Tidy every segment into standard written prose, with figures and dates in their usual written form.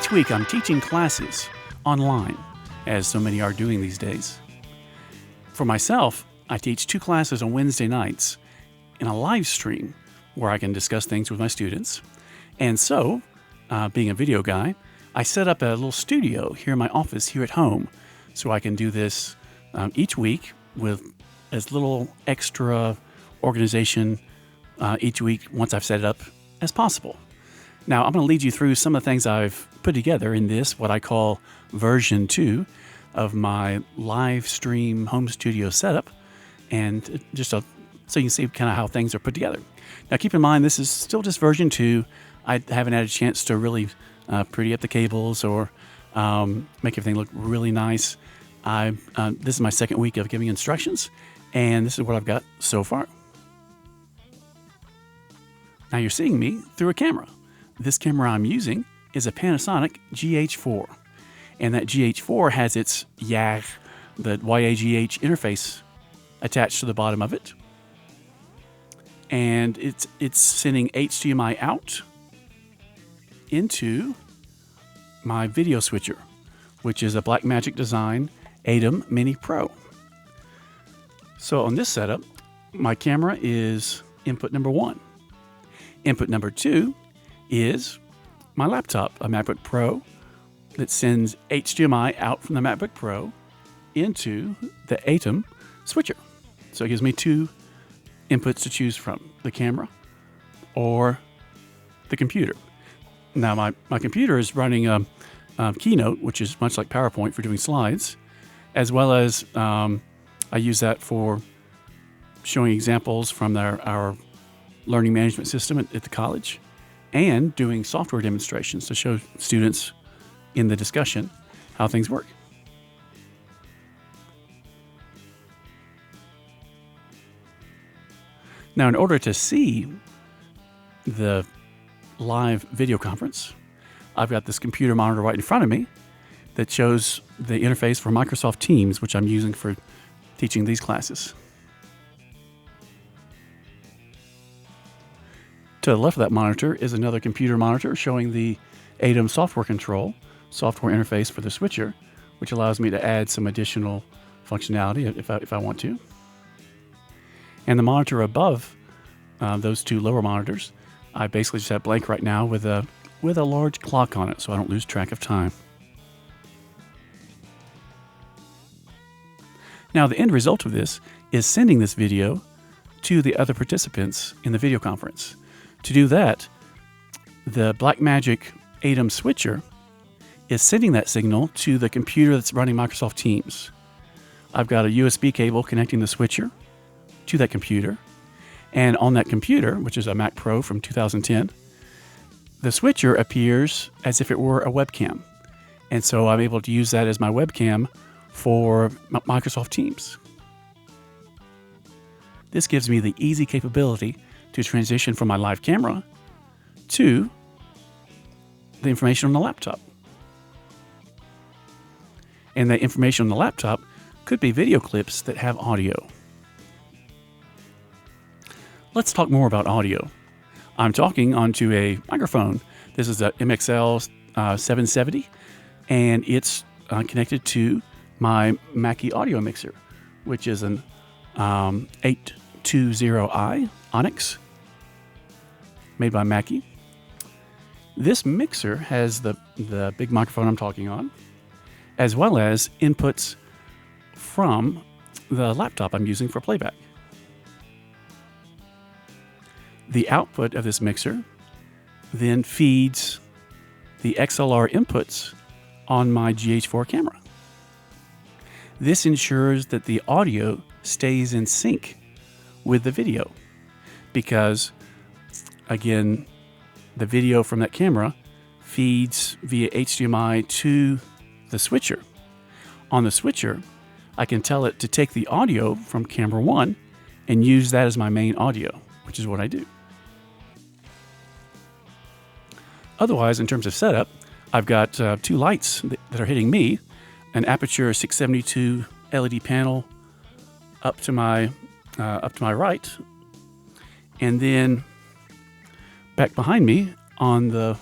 Each week I'm teaching classes online, as so many are doing these days. For myself, I teach 2 classes on Wednesday nights in a live stream where I can discuss things with my students. And so, being a video guy, I set up a little studio here in my office here at home so I can do this each week with as little extra organization each week once I've set it up as possible. Now, I'm going to lead you through some of the things I've put together in this, what I call version 2 of my live stream home studio setup, and so you can see kind of how things are put together. Now, keep in mind, this is still just version 2. I haven't had a chance to really pretty up the cables or make everything look really nice. This is my second week of giving instructions, and this is what I've got so far. Now you're seeing me through a camera. This camera I'm using is a Panasonic GH4, and that GH4 has its YAGH, the YAGH interface attached to the bottom of it, and it's sending HDMI out into my video switcher, which is a Blackmagic design ATEM Mini Pro. So on this setup, my camera is input number 1. Input number 2 is my laptop, a MacBook Pro that sends HDMI out from the MacBook Pro into the ATEM switcher. So it gives me 2 inputs to choose from, the camera or the computer. Now my computer is running a Keynote, which is much like PowerPoint for doing slides, as well as I use that for showing examples from our learning management system at the college, and doing software demonstrations to show students in the discussion how things work. Now, in order to see the live video conference, I've got this computer monitor right in front of me that shows the interface for Microsoft Teams, which I'm using for teaching these classes. To the left of that monitor is another computer monitor showing the ATEM software control, software interface for the switcher, which allows me to add some additional functionality if I want to. And the monitor above those 2 lower monitors, I basically just have blank right now with a large clock on it, so I don't lose track of time. Now, the end result of this is sending this video to the other participants in the video conference. To do that, the Blackmagic ATEM switcher is sending that signal to the computer that's running Microsoft Teams. I've got a USB cable connecting the switcher to that computer, and on that computer, which is a Mac Pro from 2010, the switcher appears as if it were a webcam. And so I'm able to use that as my webcam for Microsoft Teams. This gives me the easy capability to transition from my live camera to the information on the laptop. And the information on the laptop could be video clips that have audio. Let's talk more about audio. I'm talking onto a microphone. This is a MXL 770, and it's connected to my Mackie audio mixer, which is an 820i Onyx made by Mackie. This mixer has the big microphone I'm talking on, as well as inputs from the laptop I'm using for playback. The output of this mixer then feeds the XLR inputs on my GH4 camera. This ensures that the audio stays in sync with the video because, again, the video from that camera feeds via HDMI to the switcher. On the switcher, I can tell it to take the audio from camera 1 and use that as my main audio, which is what I do. Otherwise, in terms of setup, I've got 2 lights that are hitting me, an Aperture 672 LED panel up to my right, and then back behind me on the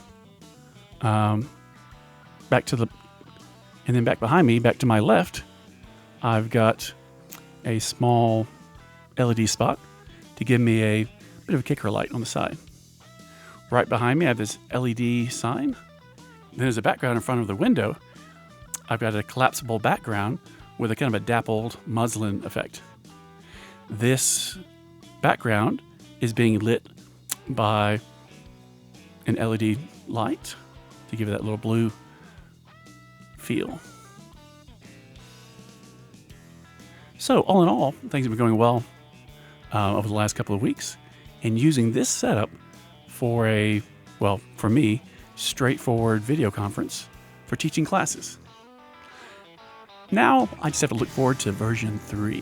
back to the, and then back behind me, back to my left, I've got a small LED spot to give me a bit of a kicker light on the side. Right behind me, I have this LED sign. Then as a background in front of the window, I've got a collapsible background with a kind of a dappled muslin effect. This background is being lit by an LED light to give it that little blue feel. So all in all, things have been going well over the last couple of weeks, and using this setup for a, well, for me, straightforward video conference for teaching classes. Now I just have to look forward to version 3.